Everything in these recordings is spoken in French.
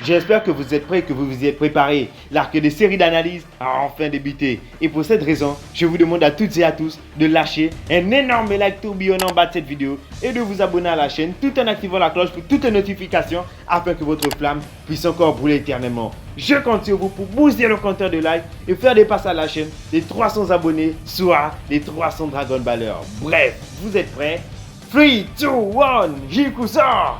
J'espère que vous êtes prêts et que vous vous y êtes préparés. L'arc de série d'analyse a enfin débuté. Et pour cette raison, je vous demande à toutes et à tous de lâcher un énorme like tourbillonnant en bas de cette vidéo et de vous abonner à la chaîne tout en activant la cloche pour toutes les notifications afin que votre flamme puisse encore brûler éternellement. Je compte sur vous pour booster le compteur de like et faire des passes à la chaîne des 300 abonnés, soit les 300 Dragon Ballers. Bref, vous êtes prêts? 3, 2, 1, Jikusa!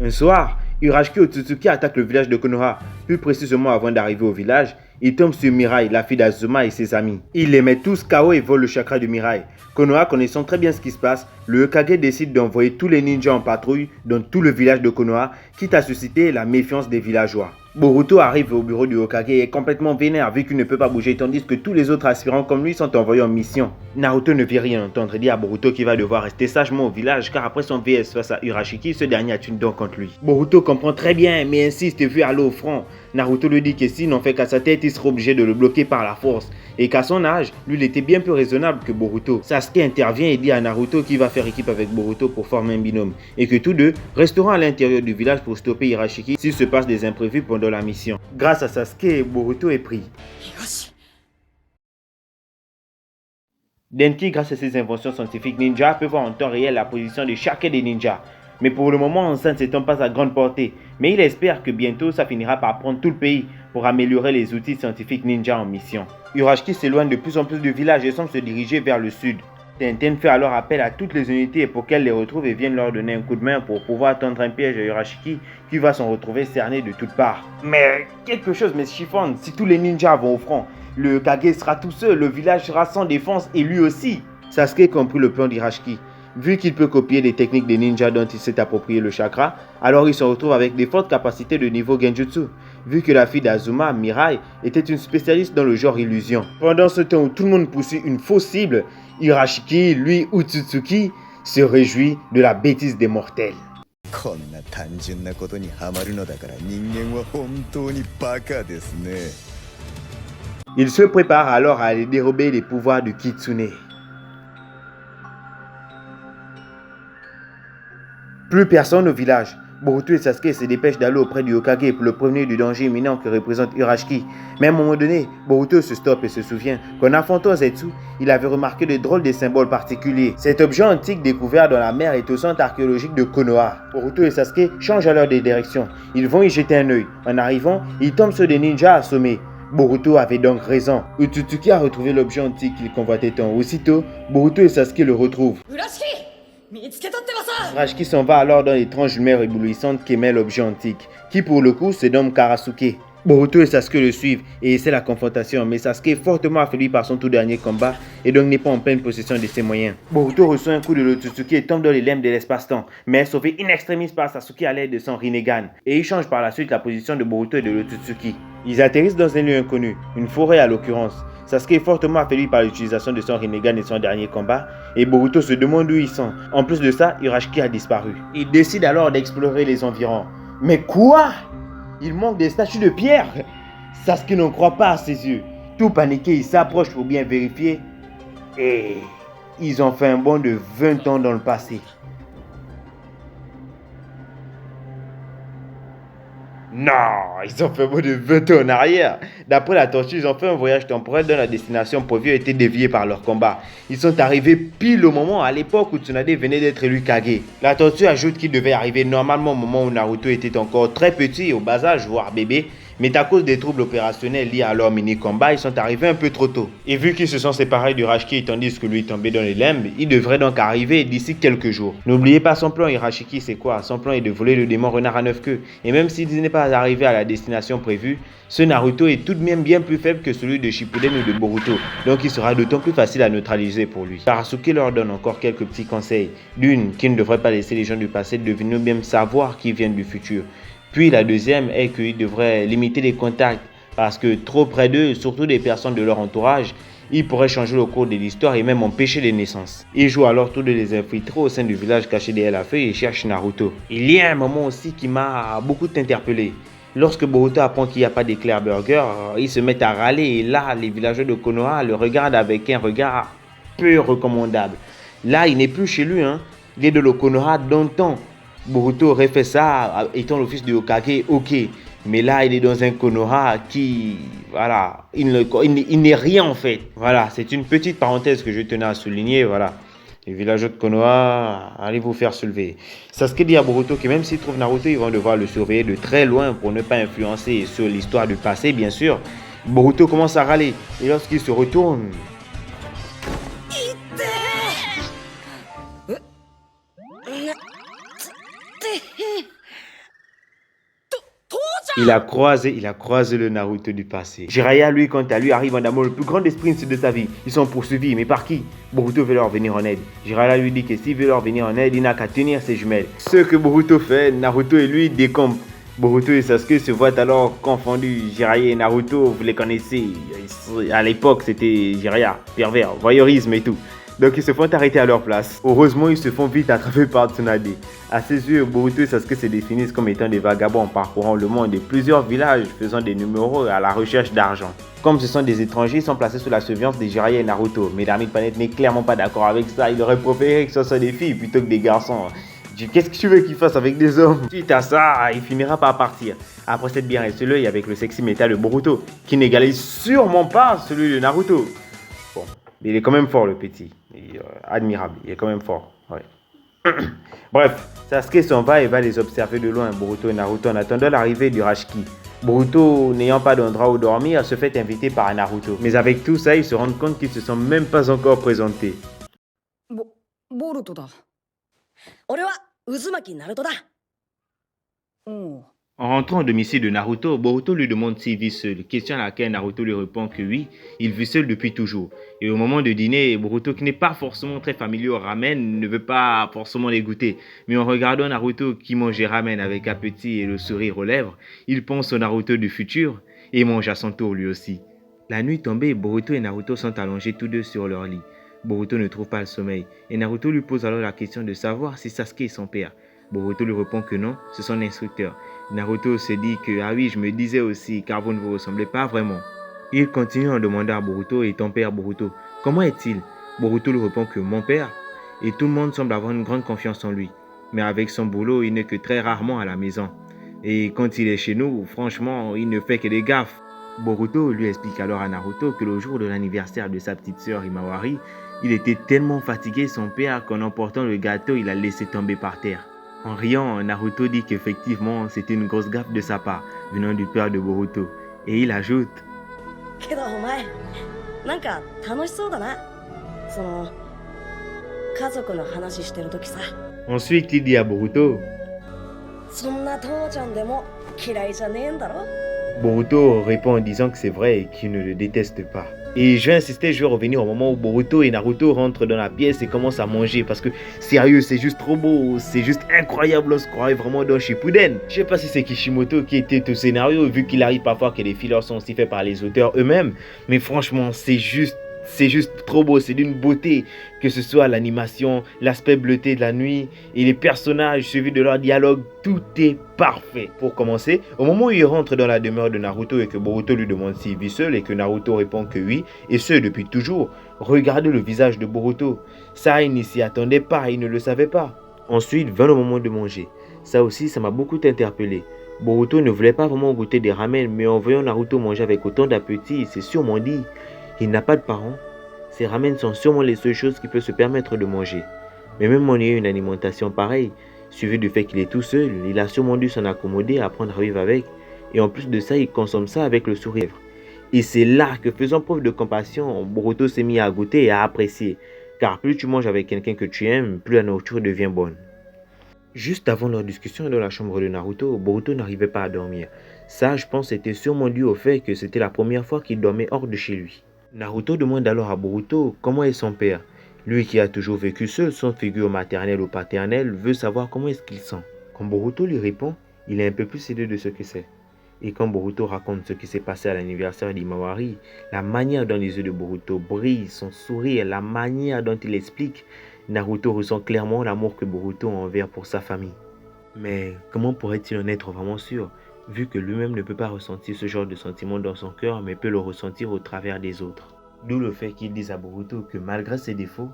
Un soir, Urashiki Otsutsuki attaque le village de Konoha. Plus précisément avant d'arriver au village, il tombe sur Mirai, la fille d'Azuma et ses amis. Il les met tous KO et vole le chakra de Mirai. Konoha, connaissant très bien ce qui se passe, le Hokage décide d'envoyer tous les ninjas en patrouille dans tout le village de Konoha, quitte à susciter la méfiance des villageois. Boruto arrive au bureau du Hokage et est complètement vénère vu qu'il ne peut pas bouger tandis que tous les autres aspirants comme lui sont envoyés en mission. Naruto ne veut rien entendre et dit à Boruto qu'il va devoir rester sagement au village car après son VS face à Urashiki, ce dernier a une dent contre lui. Boruto comprend très bien mais insiste vu aller au front. Naruto lui dit que s'il n'en fait qu'à sa tête, il sera obligé de le bloquer par la force et qu'à son âge, lui il était bien plus raisonnable que Boruto. Sasuke intervient et dit à Naruto qu'il va faire équipe avec Boruto pour former un binôme et que tous deux resteront à l'intérieur du village pour stopper Urashiki s'il se passe des imprévus pendant la mission. Grâce à Sasuke, Boruto est pris. Denki, grâce à ses inventions scientifiques ninja, peut voir en temps réel la position de chacun des ninjas. Mais pour le moment, ça ne s'étend pas à grande portée. Mais il espère que bientôt, ça finira par prendre tout le pays pour améliorer les outils scientifiques ninja en mission. Urashiki s'éloigne de plus en plus du village et semble se diriger vers le sud. Tenten fait alors appel à toutes les unités pour qu'elles les retrouvent et viennent leur donner un coup de main pour pouvoir tendre un piège à Urashiki qui va s'en retrouver cerné de toutes parts. Mais quelque chose me chiffonne, si tous les ninjas vont au front, le Kage sera tout seul, le village sera sans défense et lui aussi. Sasuke comprit le plan d'Urashiki. Vu qu'il peut copier les techniques des ninjas dont il s'est approprié le chakra, alors il se retrouve avec des fortes capacités de niveau genjutsu. Vu que la fille d'Azuma, Mirai, était une spécialiste dans le genre illusion. Pendant ce temps où tout le monde poursuit une fausse cible, Urashiki, lui Otsutsuki, se réjouit de la bêtise des mortels. Il se prépare alors à aller dérober les pouvoirs du Kitsune. Plus personne au village. Boruto et Sasuke se dépêchent d'aller auprès du Hokage pour le prévenir du danger imminent que représente Urashiki. Mais à un moment donné, Boruto se stoppe et se souvient qu'en affrontant Zetsu, il avait remarqué de drôles de symboles particuliers. Cet objet antique découvert dans la mer est au centre archéologique de Konoha. Boruto et Sasuke changent alors de direction. Ils vont y jeter un œil. En arrivant, ils tombent sur des ninjas assommés. Boruto avait donc raison. Otsutsuki a retrouvé l'objet antique qu'il convoitait tant. Aussitôt, Boruto et Sasuke le retrouvent. Urashiki s'en va alors dans l'étrange lumière éblouissante qu'émet l'objet antique, qui pour le coup se nomme Karasuke. Boruto et Sasuke le suivent et essaient la confrontation, mais Sasuke est fortement affaibli par son tout dernier combat et donc n'est pas en pleine possession de ses moyens. Boruto reçoit un coup de l'Otsutsuki et tombe dans les limbes de l'espace-temps, mais est sauvé in extremis par Sasuke à l'aide de son Rinnegan, et il change par la suite la position de Boruto et de l'Otsutsuki. Ils atterrissent dans un lieu inconnu, une forêt à l'occurrence. Sasuke est fortement affaibli par l'utilisation de son Rinnegan et son dernier combat, et Boruto se demande où ils sont. En plus de ça, Urashiki a disparu. Il décide alors d'explorer les environs. Mais quoi? Il manque des statues de pierre? Sasuke n'en croit pas à ses yeux. Tout paniqué, il s'approche pour bien vérifier. Et ils ont fait un bond de 20 ans dans le passé. Non, ils ont fait un bond de 20 ans en arrière. D'après la tortue, ils ont fait un voyage temporel dont la destination prévue a été déviée par leur combat. Ils sont arrivés pile au moment à l'époque où Tsunade venait d'être élu Kage. La tortue ajoute qu'il devait arriver normalement au moment où Naruto était encore très petit, au bas âge, voire bébé. Mais à cause des troubles opérationnels liés à leur mini-combat, ils sont arrivés un peu trop tôt. Et vu qu'ils se sont séparés d'Urashiki tandis que lui est tombé dans les limbes, il devrait donc arriver d'ici quelques jours. N'oubliez pas son plan, Urashiki, c'est quoi? Son plan est de voler le démon renard à 9 queues. Et même s'il n'est pas arrivé à la destination prévue, ce Naruto est tout de même bien plus faible que celui de Shippuden ou de Boruto. Donc il sera d'autant plus facile à neutraliser pour lui. Karasuke leur donne encore quelques petits conseils. D'une, qu'il ne devrait pas laisser les gens du passé deviner ou même savoir qui viennent du futur. Puis la deuxième est qu'il devrait limiter les contacts parce que trop près d'eux, surtout des personnes de leur entourage, ils pourraient changer le cours de l'histoire et même empêcher les naissances. Ils jouent alors tous les infiltrés au sein du village caché derrière la feuille et cherchent Naruto. Il y a un moment aussi qui m'a beaucoup interpellé. Lorsque Boruto apprend qu'il n'y a pas d'éclair burger, ils se mettent à râler et là, les villageois de Konoha le regardent avec un regard peu recommandable. Là, il n'est plus chez lui, Il est de l'Okonoha d'antan. Boruto aurait fait ça étant le fils de Hokage, ok. Mais là, il est dans un Konoha qui, voilà, il n'est rien en fait. Voilà, c'est une petite parenthèse que je tenais à souligner, voilà. Les villageois de Konoha, allez vous faire soulever. Sasuke dit à Boruto que même s'il trouve Naruto, ils vont devoir le surveiller de très loin pour ne pas influencer sur l'histoire du passé, bien sûr. Boruto commence à râler et lorsqu'il se retourne, il a croisé le Naruto du passé. Jiraiya, lui, quant à lui, arrive en amour le plus grand des sprints de sa vie. Ils sont poursuivis, mais par qui? Boruto veut leur venir en aide. Jiraiya lui dit que s'il veut leur venir en aide, il n'a qu'à tenir ses jumelles. Ce que Boruto fait, Naruto et lui décompent. Boruto et Sasuke se voient alors confondus. Jiraiya et Naruto, vous les connaissez. À l'époque, c'était Jiraiya, pervers, voyeurisme et tout. Donc ils se font arrêter à leur place. Heureusement, ils se font vite attraper par Tsunade. À ses yeux, Boruto et Sasuke se définissent comme étant des vagabonds parcourant le monde et plusieurs villages faisant des numéros à la recherche d'argent. Comme ce sont des étrangers, ils sont placés sous la surveillance de Jiraiya et Naruto. Mais Darmit Planet n'est clairement pas d'accord avec ça. Il aurait préféré que ce soit des filles plutôt que des garçons. Qu'est-ce que tu veux qu'il fasse avec des hommes? Suite à ça, il finira par partir. Après s'être bien resté l'œil avec le sexy métal de Boruto, qui n'égalise sûrement pas celui de Naruto. Bon, il est quand même fort le petit. Admirable, il est quand même fort. Ouais. Bref, Sasuke s'en va et va les observer de loin, Boruto et Naruto, en attendant l'arrivée du Rashiki. Boruto, n'ayant pas d'endroit où dormir, se fait inviter par Naruto. Mais avec tout ça, ils se rendent compte qu'ils ne se sont même pas encore présentés. Boruto da. Uzumaki Naruto da. Oh. En rentrant au domicile de Naruto, Boruto lui demande s'il vit seul, question à laquelle Naruto lui répond que oui, il vit seul depuis toujours. Et au moment de dîner, Boruto, qui n'est pas forcément très familier au ramen, ne veut pas forcément les goûter. Mais en regardant Naruto qui mange ramen avec appétit et le sourire aux lèvres, il pense au Naruto du futur et mange à son tour lui aussi. La nuit tombée, Boruto et Naruto sont allongés tous deux sur leur lit. Boruto ne trouve pas le sommeil et Naruto lui pose alors la question de savoir si Sasuke est son père. Boruto lui répond que non, c'est son instructeur. Naruto se dit que ah oui, je me disais aussi car vous ne vous ressemblez pas vraiment. Il continue en demandant à Boruto et ton père Boruto, comment est-il? Boruto lui répond que mon père, et tout le monde semble avoir une grande confiance en lui. Mais avec son boulot, il n'est que très rarement à la maison. Et quand il est chez nous, franchement, il ne fait que des gaffes. Boruto lui explique alors à Naruto que le jour de l'anniversaire de sa petite sœur Himawari, il était tellement fatigué son père qu'en emportant le gâteau, il a laissé tomber par terre. En riant, Naruto dit qu'effectivement, c'était une grosse gaffe de sa part, venant du père de Boruto. Et il ajoute Ensuite, il dit à Boruto Boruto répond en disant que c'est vrai et qu'il ne le déteste pas. Et je vais insister, je vais revenir au moment où Boruto et Naruto rentrent dans la pièce et commencent à manger parce que sérieux, c'est juste trop beau, c'est juste incroyable, on se croirait vraiment dans Shippuden. Je sais pas si c'est Kishimoto qui était au scénario vu qu'il arrive parfois que les fillers sont aussi faits par les auteurs eux-mêmes, mais franchement, c'est juste trop beau, c'est d'une beauté, que ce soit l'animation, l'aspect bleuté de la nuit et les personnages suivis de leur dialogue, tout est parfait. Pour commencer, au moment où il rentre dans la demeure de Naruto et que Boruto lui demande s'il vit seul et que Naruto répond que oui, et ce depuis toujours, regardez le visage de Boruto. Ça, il n'y s'y attendait pas, il ne le savait pas. Ensuite, vint le moment de manger. Ça aussi, ça m'a beaucoup interpellé. Boruto ne voulait pas vraiment goûter des ramen, mais en voyant Naruto manger avec autant d'appétit, il s'est sûrement dit il n'a pas de parents. Ces ramen sont sûrement les seules choses qu'il peut se permettre de manger. Mais même en ayant une alimentation pareille, suivi du fait qu'il est tout seul, il a sûrement dû s'en accommoder, apprendre à vivre avec. Et en plus de ça, il consomme ça avec le sourire. Et c'est là que, faisant preuve de compassion, Boruto s'est mis à goûter et à apprécier. Car plus tu manges avec quelqu'un que tu aimes, plus la nourriture devient bonne. Juste avant leur discussion dans la chambre de Naruto, Boruto n'arrivait pas à dormir. Ça, je pense, c'était sûrement dû au fait que c'était la première fois qu'il dormait hors de chez lui. Naruto demande alors à Boruto comment est son père. Lui qui a toujours vécu seul, sans figure maternelle ou paternelle, veut savoir comment est-ce qu'il sent. Quand Boruto lui répond, il est un peu plus aidé de ce que c'est. Et quand Boruto raconte ce qui s'est passé à l'anniversaire d'Himawari, la manière dont les yeux de Boruto brillent, son sourire, la manière dont il explique, Naruto ressent clairement l'amour que Boruto a envers pour sa famille. Mais comment pourrait-il en être vraiment sûr, vu que lui-même ne peut pas ressentir ce genre de sentiment dans son cœur, mais peut le ressentir au travers des autres. D'où le fait qu'il dise à Boruto que malgré ses défauts,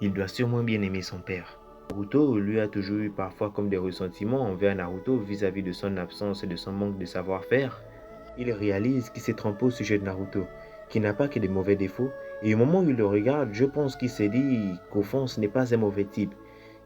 il doit sûrement bien aimer son père. Boruto, lui, a toujours eu parfois comme des ressentiments envers Naruto vis-à-vis de son absence et de son manque de savoir-faire. Il réalise qu'il s'est trompé au sujet de Naruto, qu'il n'a pas que des mauvais défauts, et au moment où il le regarde, je pense qu'il s'est dit qu'au fond, ce n'est pas un mauvais type,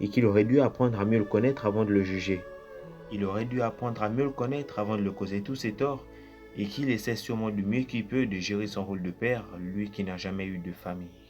et qu'il aurait dû apprendre à mieux le connaître avant de le juger. Il aurait dû apprendre à mieux le connaître avant de le causer tous ses torts, et qu'il essaie sûrement du mieux qu'il peut de gérer son rôle de père, lui qui n'a jamais eu de famille.